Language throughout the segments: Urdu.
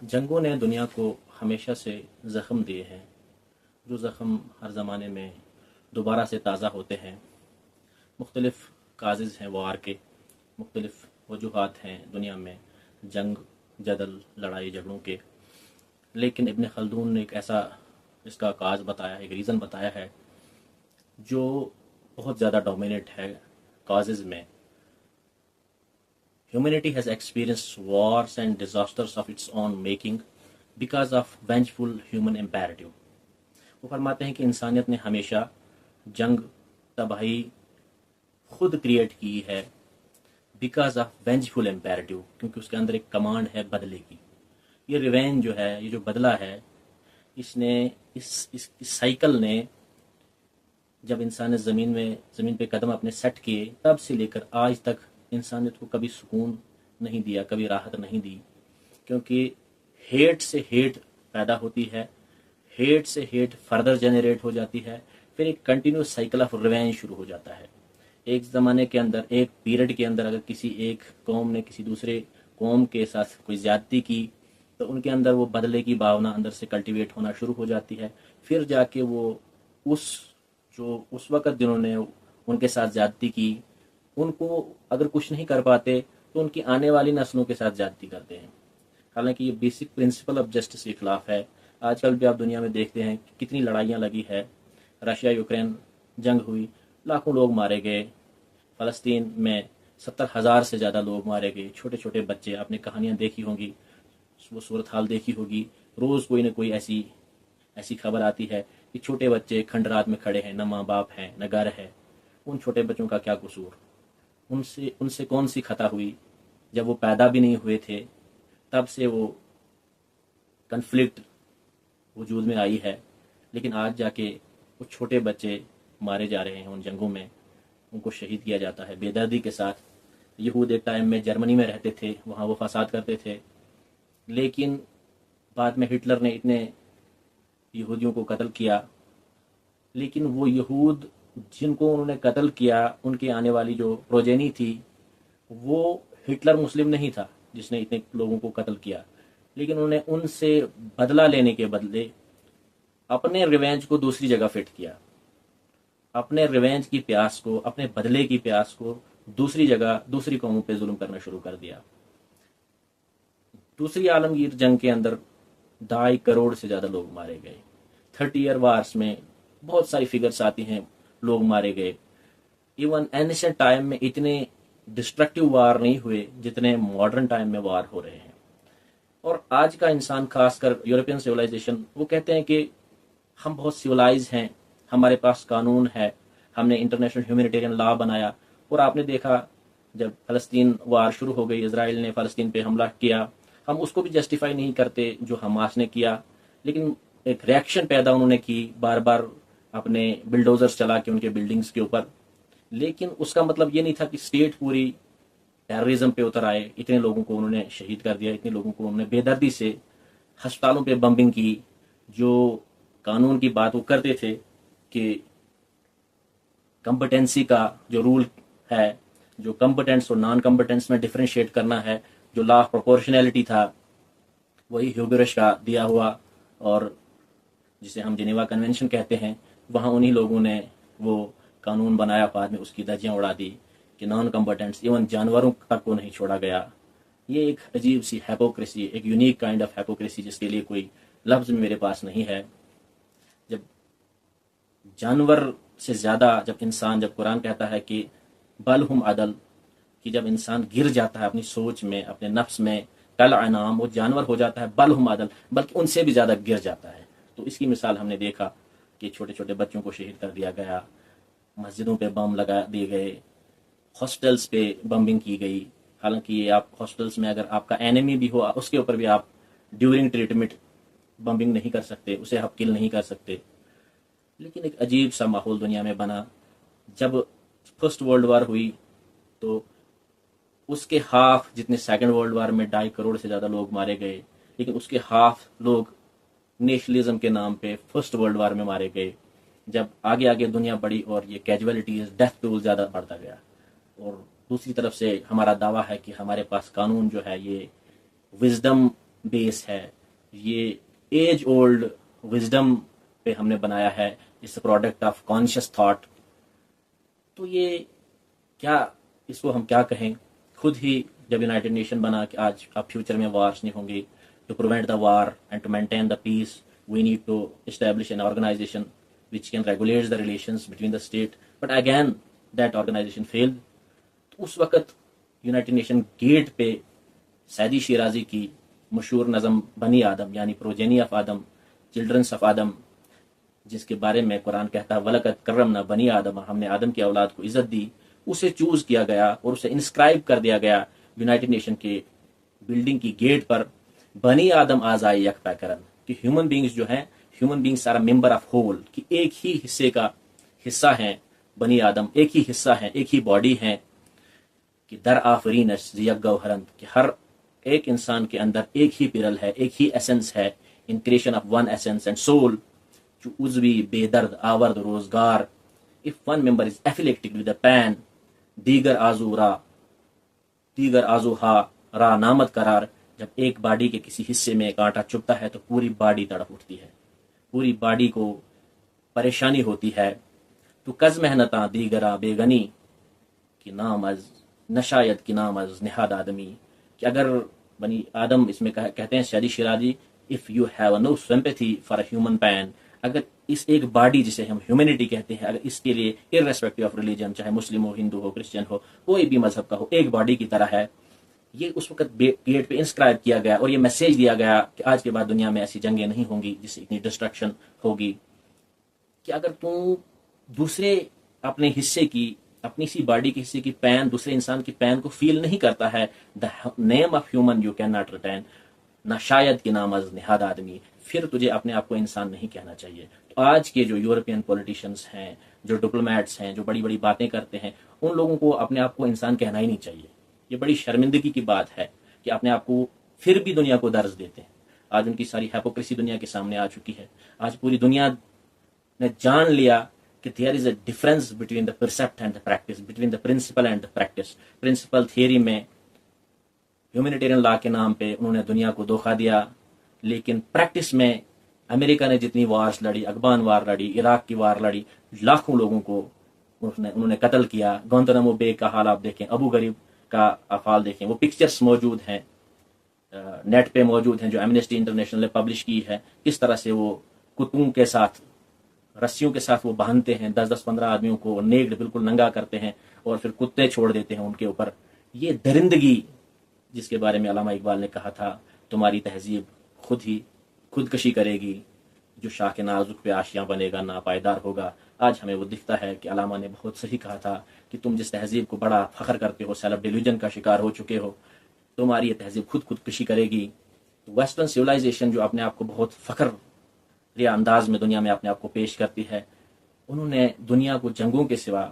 جنگوں نے دنیا کو ہمیشہ سے زخم دیے ہیں، جو زخم ہر زمانے میں دوبارہ سے تازہ ہوتے ہیں۔ مختلف کازز ہیں وار کے، مختلف وجوہات ہیں دنیا میں جنگ، جدل، لڑائی جھگڑوں کے، لیکن ابن خلدون نے ایک ایسا اس کا کاز بتایا ہے، ایک ریزن بتایا ہے جو بہت زیادہ ڈومینیٹ ہے کازز میں۔ Humanity has experienced wars and disasters of its own making because of vengeful human imperative۔ وہ فرماتے ہیں کہ انسانیت نے ہمیشہ جنگ، تباہی خود کریٹ کی ہے بیکاز آف وینجفل امپیریٹیو، کیونکہ اس کے اندر ایک کمانڈ ہے بدلے کی۔ یہ ریوینج جو ہے، یہ جو بدلہ ہے، اس نے اس سائیکل نے جب انسان نے زمین پہ قدم اپنے سیٹ کیے تب سے لے کر آج تک انسانیت کو کبھی سکون نہیں دیا، کبھی راحت نہیں دی، کیونکہ ہیٹ سے ہیٹ پیدا ہوتی ہے، ہیٹ سے ہیٹ فردر جنریٹ ہو جاتی ہے، پھر ایک کنٹینیوس سائیکل آف ریونج شروع ہو جاتا ہے۔ ایک زمانے کے اندر، ایک پیریڈ کے اندر اگر کسی ایک قوم نے کسی دوسرے قوم کے ساتھ کوئی زیادتی کی تو ان کے اندر وہ بدلے کی بھاونا اندر سے کلٹیویٹ ہونا شروع ہو جاتی ہے، پھر جا کے وہ اس وقت جنہوں نے ان کے ساتھ زیادتی کی ان کو اگر کچھ نہیں کر پاتے تو ان کی آنے والی نسلوں کے ساتھ زیادتی کرتے ہیں۔ حالانکہ یہ بیسک پرنسپل آف جسٹس کے خلاف ہے۔ آج کل بھی آپ دنیا میں دیکھتے ہیں کہ کتنی لڑائیاں لگی ہے، رشیا یوکرین جنگ ہوئی، لاکھوں لوگ مارے گئے، فلسطین میں 70,000 سے زیادہ لوگ مارے گئے، چھوٹے چھوٹے بچے، آپ نے کہانیاں دیکھی ہوں گی، وہ صورتحال دیکھی ہوگی، روز کوئی نہ کوئی ایسی خبر آتی ہے کہ چھوٹے بچے کھنڈرات میں کھڑے ہیں، نہ ماں باپ ہیں نہ گھر ہے۔ ان چھوٹے بچوں کا کیا قصور؟ ان سے کون سی خطا ہوئی؟ جب وہ پیدا بھی نہیں ہوئے تھے تب سے وہ کنفلکٹ وجود میں آئی ہے، لیکن آج جا کے وہ چھوٹے بچے مارے جا رہے ہیں ان جنگوں میں، ان کو شہید کیا جاتا ہے بے دردی کے ساتھ۔ یہود ایک ٹائم میں جرمنی میں رہتے تھے، وہاں وہ فساد کرتے تھے، لیکن بعد میں ہٹلر نے اتنے یہودیوں کو قتل کیا، لیکن وہ یہود جن کو انہوں نے قتل کیا ان کی آنے والی جو پروجینی تھی، وہ ہٹلر مسلم نہیں تھا جس نے اتنے لوگوں کو قتل کیا، لیکن انہوں نے ان سے بدلہ لینے کے بدلے اپنے ریونج کو دوسری جگہ فٹ کیا، اپنے ریونج کی پیاس کو، اپنے بدلے کی پیاس کو دوسری جگہ، دوسری قوموں پہ ظلم کرنا شروع کر دیا۔ دوسری عالمگیر جنگ کے اندر 2.5 کروڑ سے زیادہ لوگ مارے گئے۔ 30 ایئر وارس میں بہت ساری فگرز آتی ہیں، لوگ مارے گئے۔ ایون اینشنٹ ٹائم میں اتنے ڈسٹرکٹیو وار نہیں ہوئے جتنے ماڈرن ٹائم میں وار ہو رہے ہیں۔ اور آج کا انسان، خاص کر یورپین سویلائزیشن، وہ کہتے ہیں کہ ہم بہت سویلائز ہیں، ہمارے پاس قانون ہے، ہم نے انٹرنیشنل ہیومینیٹیرین لا بنایا۔ اور آپ نے دیکھا جب فلسطین وار شروع ہو گئی، اسرائیل نے فلسطین پہ حملہ کیا، ہم اس کو بھی جسٹیفائی نہیں کرتے جو حماس نے کیا، لیکن ایک ریئیکشن پیدا انہوں نے کی، بار بار اپنے بلڈوزرز چلا کے ان کے بلڈنگز کے اوپر، لیکن اس کا مطلب یہ نہیں تھا کہ اسٹیٹ پوری ٹیررزم پہ اتر آئے۔ اتنے لوگوں کو انہوں نے شہید کر دیا، اتنے لوگوں کو انہوں نے بے دردی سے ہسپتالوں پہ بمبنگ کی۔ جو قانون کی بات وہ کرتے تھے کہ کمپٹنسی کا جو رول ہے، جو کمپٹنس اور نان کمپٹنس میں ڈفرینشیٹ کرنا ہے، جو لا آف پروپورشنلٹی تھا، وہی ہیوبرش کا دیا ہوا، اور جسے ہم جنیوا کنونشن کہتے ہیں، وہاں انہی لوگوں نے وہ قانون بنایا، بعد میں اس کی دھجیاں اڑا دی کہ نان کمپٹنٹس، ایون جانوروں تک کو نہیں چھوڑا گیا۔ یہ ایک عجیب سی ہیپوکریسی، ایک یونیک کائنڈ آف ہیپوکریسی جس کے لیے کوئی لفظ میرے پاس نہیں ہے۔ جب جانور سے زیادہ، جب قرآن کہتا ہے کہ بل ہم عدل، کہ جب انسان گر جاتا ہے اپنی سوچ میں، اپنے نفس میں، کل انعام، وہ جانور ہو جاتا ہے، بل ہم عدل، بلکہ ان سے بھی زیادہ گر جاتا ہے۔ تو اس کی مثال ہم نے دیکھا کہ چھوٹے چھوٹے بچوں کو شہید کر دیا گیا، مسجدوں پہ بم لگا دیے گئے، ہاسٹلس پہ بمبنگ کی گئی۔ حالانکہ یہ آپ ہاسٹلس میں اگر آپ کا اینیمی بھی ہو، اس کے اوپر بھی آپ ڈیورنگ ٹریٹمنٹ بمبنگ نہیں کر سکتے، اسے آپ کل نہیں کر سکتے۔ لیکن ایک عجیب سا ماحول دنیا میں بنا۔ جب فرسٹ ورلڈ وار ہوئی تو اس کے ہاف جتنے سیکنڈ ورلڈ وار میں 2.5 کروڑ سے زیادہ لوگ مارے گئے، لیکن اس کے ہاف لوگ نیشنلزم کے نام پہ فرسٹ ورلڈ وار میں مارے گئے۔ جب آگے آگے دنیا بڑھی اور یہ کیجویلٹیز، ڈیتھ ٹول زیادہ بڑھتا گیا، اور دوسری طرف سے ہمارا دعویٰ ہے کہ ہمارے پاس قانون جو ہے یہ وزڈم بیس ہے, یہ ایج اولڈ وزڈم پہ ہم نے بنایا ہے, اس پروڈکٹ آف کانشیس تھاٹ. تو یہ کیا, اس کو ہم کیا کہیں, خود ہی جب یونائٹڈ نیشن بنا کہ آج اب فیوچر میں وارس نہیں ہوں گی, to prevent the war and to maintain the peace we need to establish an organization which can regulate the relations between the state, but again that organization failed. تو اس وقت یونائٹڈ نیشن گیٹ پہ سعدی شیرازی کی مشہور نظم بنی آدم یعنی progeny of Adam, childrens of Adam, جس کے بارے میں قرآن کہتا ہے وَلَقَدْ كَرَّمْنَا بَنِي آدم, ہم نے آدم کی اولاد کو عزت دی, اسے چوز کیا گیا اور اسے انسکرائب کر دیا گیا یونائٹڈ نیشن کے بلڈنگ کی گیٹ پر, بنی آدم آزائے یکپا کرن, کہ ہیومن بینگز جو ہیں, ہیومن بینگ سارا ممبر آف ہول, کہ ایک ہی حصے کا حصہ ہیں بنی آدم, ایک ہی حصہ ہیں, ایک ہی باڈی ہیں, کہ در آفرینش زیگ گوہرند, کہ ہر ایک انسان کے اندر ایک ہی پیرل ہے, ایک ہی ایسنس ہے, ان creation of one essence and civil, جو عضوی بے درد آورد روزگار, if one member is afflicted with a pain, دیگر آزو ہا را نامت قرار, جب ایک باڈی کے کسی حصے میں کانٹا چبھتا ہے تو پوری باڈی تڑپ اٹھتی ہے, پوری باڈی کو پریشانی ہوتی ہے. تو کز محنتاں دیگراں بے گنی, کہ نام از نشاید کی نام از نہاد آدمی, کہ اگر بنی آدم, اس میں کہتے ہیں Saadi Shirazi, if you have no sympathy for a human pain, اگر اس ایک باڈی جسے ہم ہیومینٹی کہتے ہیں, اگر اس کے لیے irrespective of religion, چاہے مسلم ہو, ہندو ہو, کرسچن ہو, کوئی بھی مذہب کا ہو, ایک باڈی کی طرح ہے. یہ اس وقت گیٹ پہ انسکرائب کیا گیا اور یہ میسیج دیا گیا کہ آج کے بعد دنیا میں ایسی جنگیں نہیں ہوں گی جس سے اتنی ڈسٹرکشن ہوگی, کہ اگر تم دوسرے اپنے حصے کی, اپنی سی باڈی کے حصے کی پین, دوسرے انسان کی پین کو فیل نہیں کرتا ہے, the name of human you can not retain, نہ شاید کے نام از نہاد آدمی, پھر تجھے اپنے آپ کو انسان نہیں کہنا چاہیے. تو آج کے جو یورپین پولیٹیشینس ہیں, جو ڈپلومیٹس ہیں, جو بڑی بڑی باتیں کرتے ہیں, ان لوگوں کو اپنے آپ کو انسان کہنا ہی نہیں چاہیے. یہ بڑی شرمندگی کی بات ہے کہ اپنے آپ کو پھر بھی دنیا کو درس دیتے ہیں. آج ان کی ساری ہیپوکریسی دنیا کے سامنے آ چکی ہے. آج پوری دنیا نے جان لیا کہ there is a difference between the percept and the practice, between the principle and the practice. Principle theory میں ہیومینیٹیرین لا کے نام پہ انہوں نے دنیا کو دھوکہ دیا, لیکن پریکٹس میں امریکہ نے جتنی وارز لڑی, افغان وار لڑی, عراق کی وار لڑی, لاکھوں لوگوں کو انہوں نے قتل کیا. گوانتانامو بے کا حال آپ دیکھیں, ابو غریب کا افعال دیکھیں, وہ پکچرز موجود ہیں, نیٹ پہ موجود ہیں, جو ایمنسٹی انٹرنیشنل نے پبلش کی ہے, کس طرح سے وہ کتوں کے ساتھ, رسیوں کے ساتھ وہ باندھتے ہیں 10-15 آدمیوں کو, نیکڈ بالکل ننگا کرتے ہیں اور پھر کتے چھوڑ دیتے ہیں ان کے اوپر. یہ درندگی جس کے بارے میں علامہ اقبال نے کہا تھا تمہاری تہذیب خود ہی خودکشی کرے گی, جو شاخ نازک پہ آشیاں بنے گا ناپائیدار ہوگا. آج ہمیں وہ دکھتا ہے کہ علامہ نے بہت صحیح کہا تھا کہ تم جس تہذیب کو بڑا فخر کرتے ہو, سیلف ڈیلیوژن کا شکار ہو چکے ہو, تمہاری یہ تہذیب خودکشی کرے گی. ویسٹرن سویلائزیشن جو اپنے آپ کو بہت فخر ریا انداز میں دنیا میں اپنے آپ کو پیش کرتی ہے, انہوں نے دنیا کو جنگوں کے سوا,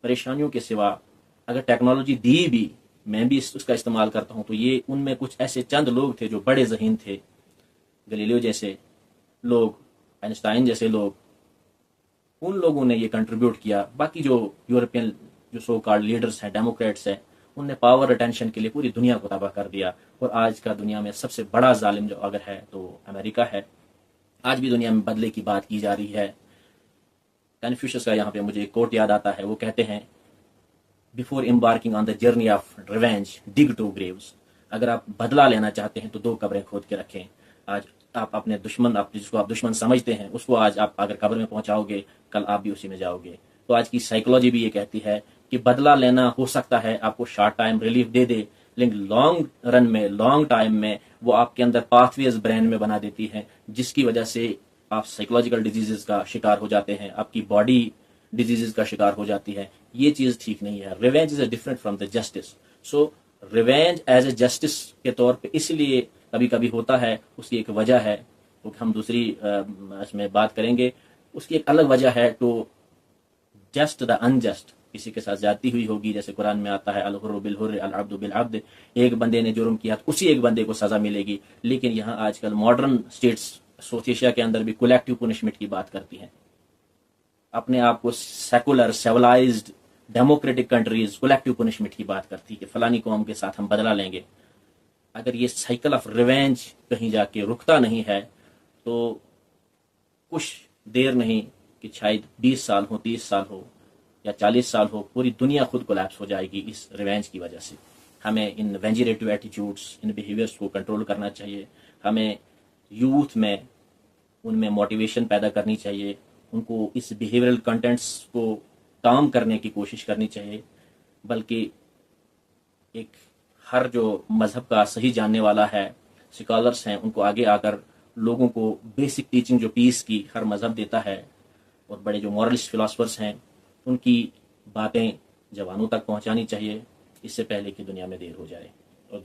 پریشانیوں کے سوا, اگر ٹیکنالوجی دی بھی, میں بھی اس کا استعمال کرتا ہوں, تو یہ ان میں کچھ ایسے چند لوگ تھے جو بڑے ذہین تھے, گلیلیو جیسے لوگ, آئنسٹائن جیسے لوگ, ان لوگوں نے یہ کنٹریبیوٹ کیا. باقی جو یورپین جو سو کارڈ لیڈرز ہیں, ڈیموکریٹس ہیں, ان نے پاور اٹینشن کے لیے پوری دنیا کو تباہ کر دیا. اور آج کا دنیا میں سب سے بڑا ظالم جو اگر ہے تو امریکہ ہے. آج بھی دنیا میں بدلے کی بات کی جا رہی ہے. کنفیوشس کا یہاں پہ مجھے ایک کوٹ یاد آتا ہے, وہ کہتے ہیں before embarking on the journey of revenge dig 2 graves, اگر آپ بدلہ لینا چاہتے ہیں تو 2 قبریں کھود کے رکھیں. آج آپ اپنے دشمن, آپ جس کو آپ دشمن سمجھتے ہیں, اس کو آج آپ اگر قبر میں پہنچاؤ گے, کل آپ بھی اسی میں جاؤ گے. تو آج کی سائیکولوجی بھی یہ کہتی ہے کہ بدلہ لینا ہو سکتا ہے آپ کو شارٹ ٹائم ریلیف دے دے, لیکن لانگ رن میں, لانگ ٹائم میں وہ آپ کے اندر پاتھ ویز برین میں بنا دیتی ہیں, جس کی وجہ سے آپ سائیکولوجیکل ڈیزیزز کا شکار ہو جاتے ہیں, آپ کی باڈی ڈیزیزز کا شکار ہو جاتی ہے. یہ چیز ٹھیک نہیں ہے. Revenge is a different from the justice. So revenge as a justice کے طور پہ اس لیے کبھی کبھی ہوتا ہے, اس کی ایک وجہ ہے, وہ ہم دوسری اس میں بات کریں گے. اس کی ایک الگ وجہ ہے ٹو جسٹ دا انجسٹ, کسی کے ساتھ زیادتی ہوئی ہوگی, جیسے قرآن میں آتا ہے الحر بالحر العبد بالعبد, ایک بندے نے جرم کیا تو اسی ایک بندے کو سزا ملے گی. لیکن یہاں آج کل ماڈرن اسٹیٹس ساؤتھ ایشیا کے اندر بھی کولیکٹیو پنشمنٹ کی بات کرتی ہیں. اپنے آپ کو secular, civilised, democratic countries collective punishment کی بات کرتی ہے کہ فلانی قوم کے ساتھ ہم بدلہ لیں گے. اگر یہ سائیکل آف ریونج کہیں جا کے رکتا نہیں ہے تو کچھ دیر نہیں کہ شاید 20 سال ہو، 30 سال ہو یا 40 سال ہو، پوری دنیا خود کولیپس ہو جائے گی اس ریونج کی وجہ سے. ہمیں ان وینجریٹو ایٹیٹیوڈس، ان بیہیویئرس کو کنٹرول کرنا چاہیے. ہمیں یوتھ میں ان میں موٹیویشن پیدا کرنی چاہیے، ان کو اس بیہیورل کنٹینٹس کو کام کرنے کی کوشش کرنی چاہیے. بلکہ ایک ہر جو مذہب کا صحیح جاننے والا ہے، اسکالرس ہیں، ان کو آگے آ کر لوگوں کو بیسک ٹیچنگ جو پیس کی ہر مذہب دیتا ہے، اور بڑے جو مورلسٹ فلاسفرس ہیں ان کی باتیں جوانوں تک پہنچانی چاہیے اس سے پہلے کہ دنیا میں دیر ہو جائے. اور